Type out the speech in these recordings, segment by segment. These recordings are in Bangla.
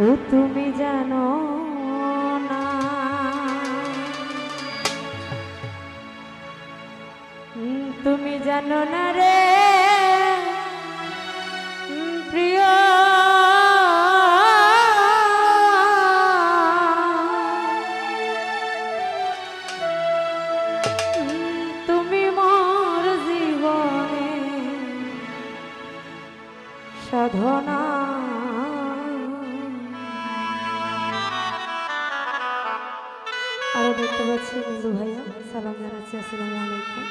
ও তুমি জানো না, তুমি জানো না রে প্রিয়, তুমি মোর জীবনে সাধনা। আরো দেখতে পাচ্ছি মিলু ভাইয়া, সালাম জানাচ্ছি, আসসালামু আলাইকুম।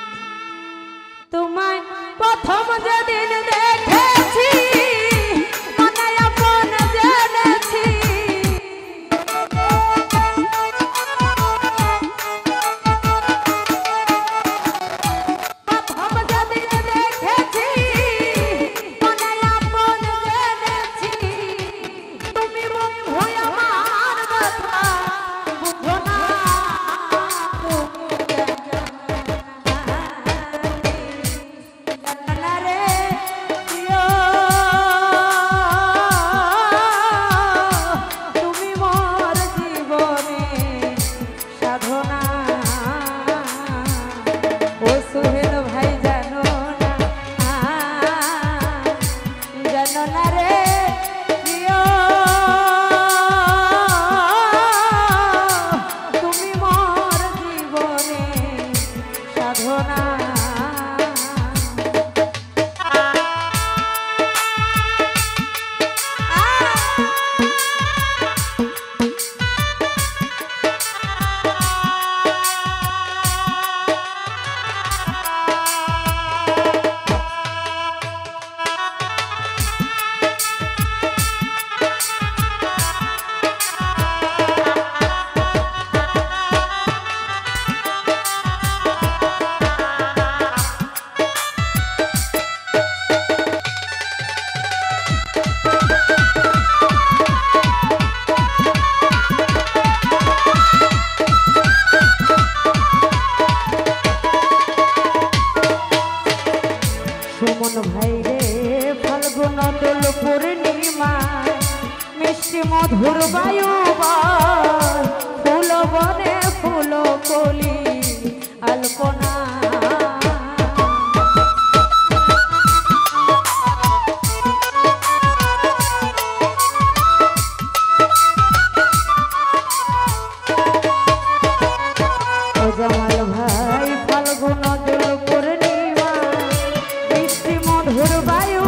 তোমায় প্রথম যেদিন দেখেছি মনে আপন জেনেছি, প্রথম যেদিন দেখেছি মনে আপন জেনেছি, তুমি বন্ধু আমার কথা বুঝো না, সুমন ভাই রে ফাল্গুন দোল পূর্ণিমা, মিষ্টি মধুর বায়ু ফুল বনে ফুল কলি আলপনা, জামাল ভাই ফাল্গুন দোল পূর্ণিমা, মিষ্টি মধুর বায়ু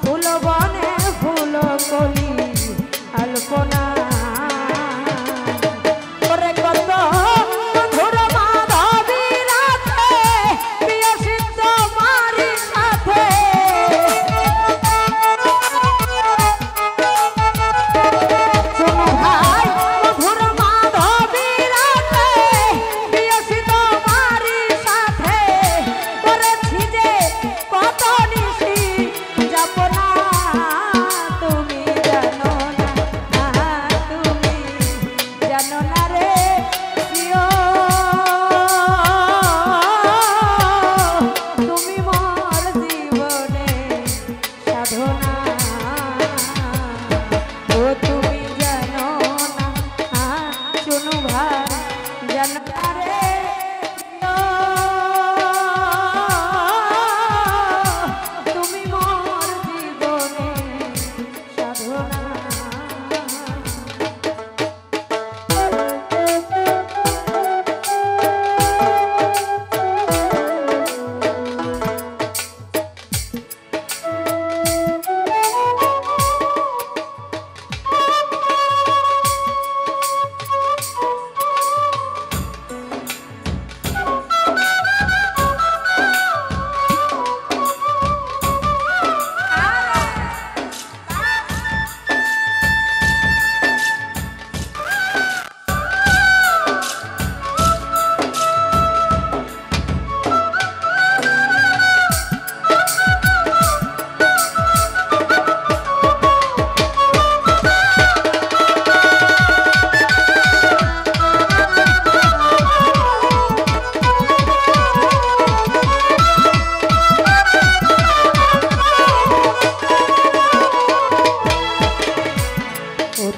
ফুল বনে ফুল কলি আলপনা, ওরে কত মধুর মাধবী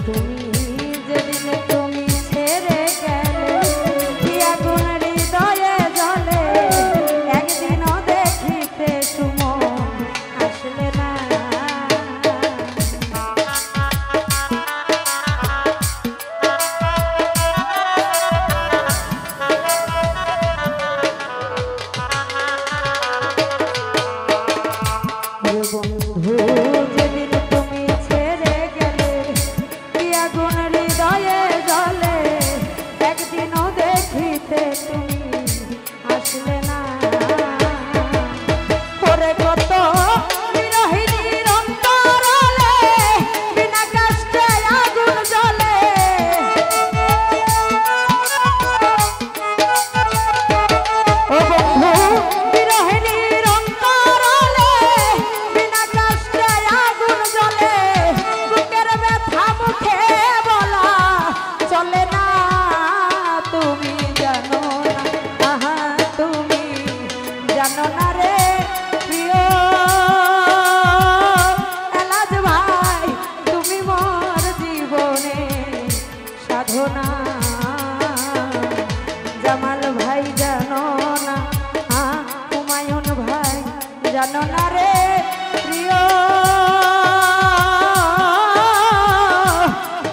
তুমি যেদিন তুমি ছেড়ে গেলে কি আগুন হৃদয়ে জ্বলে একদিনও দেখিতে সুমন আসলে না বন্ধু যেদিন তুমি ছেড়ে গেলে কি আগুন হৃদয়ে জ্বলে একদিনও দেখিতে তুমি আসলে না করে কত বিরহিণীর অন্তরালে বিনা কষ্টে আগুন জ্বলে ও বন্ধু বিরহিণীর অন্তরালে বিনা কষ্টে আগুন জ্বলে বুকের ব্যথা মুখে বলা চলে না তুমি জানো না আহা তুমি জানো না রে প্রিয় এলাজ ভাই তুমি মোর জীবনে সাধনা জামাল ভাই জানো না হুমায়ুন ভাই জানো না রে প্রিয়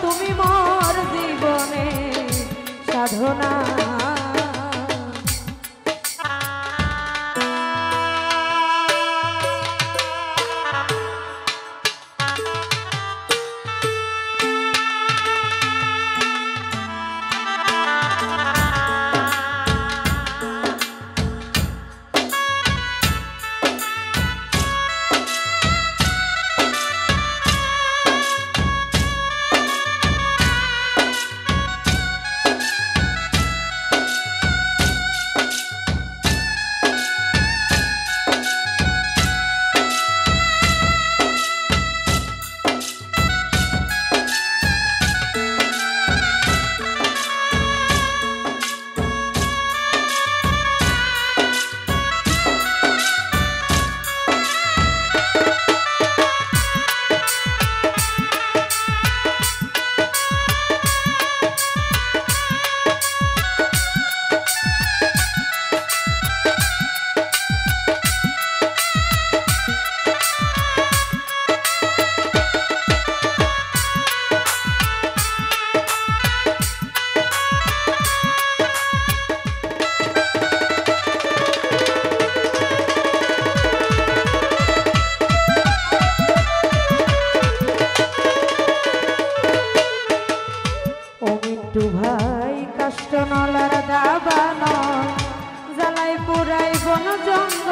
তুমি মোর জীবনে সাধনা ভাই কষ্ট নলার দাবানো জ্বালাই পুরাই বন জঙ্গল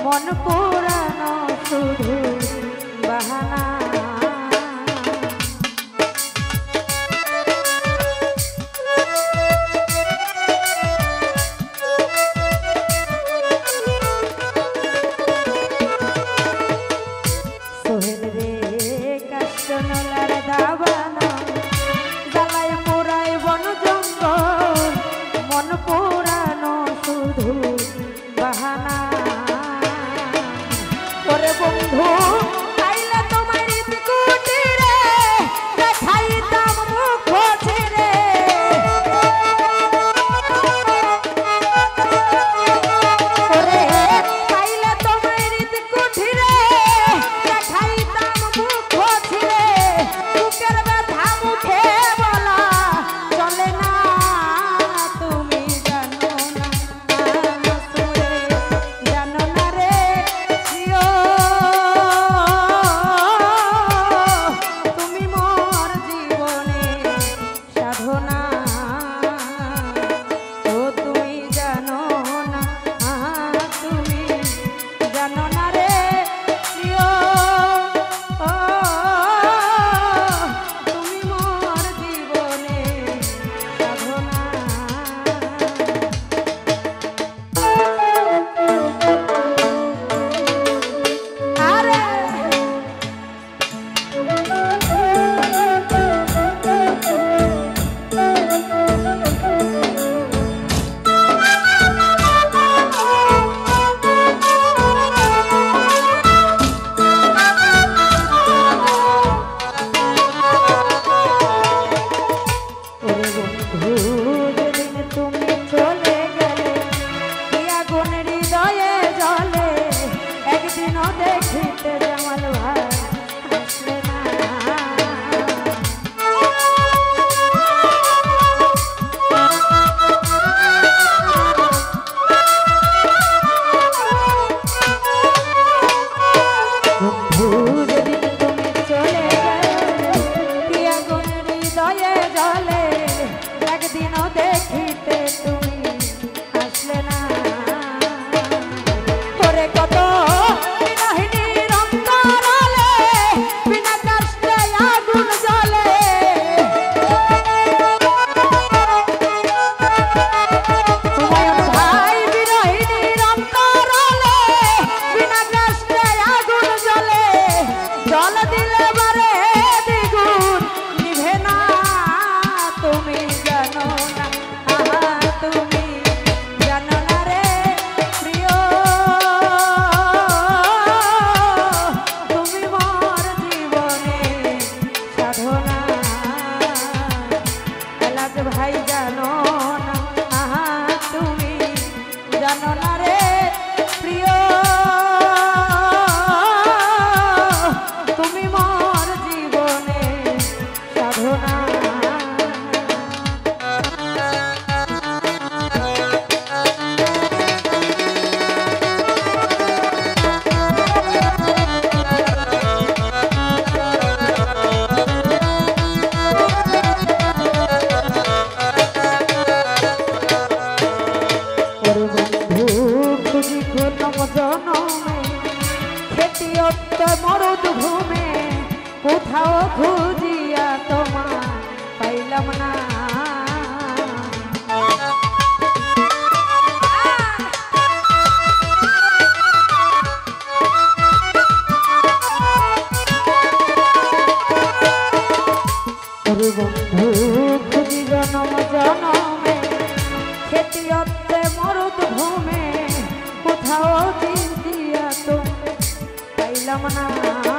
মন পুরানো শুধু বাহানা সোহেল রে কষ্ট নলার দাবানো মন পুরানো শুধু বাহানা ওরে বন্ধু আইলে তোমার কুটিরে দেখাইতাম মুখ ছেড়ে ওরে আইলে তোমার কুটিরে দেখাইতাম মুখ ছেড়ে বুকের ব্যথা মুখে বলা চলে না বারে দ্বিগুণ নিভে না তুমি জানো না আহা তুমি জানো না রে প্রিয় তুমি মোর জীবনে সাধনা এলাচ ভাই জানো না আহা তুমি জানো না রে প্রিয় তুমি মোর জীবনে সাধনা জনমে খেতি অত্য মরদ ঘুমে কোথাও খুঁজিয়া তোমার পাইলাম না বন্ধু খুঁজি জনম জনমে খেতি অত্য মরদ ঘুমে কোথাও চিন্তিয়া তো পাইলাম না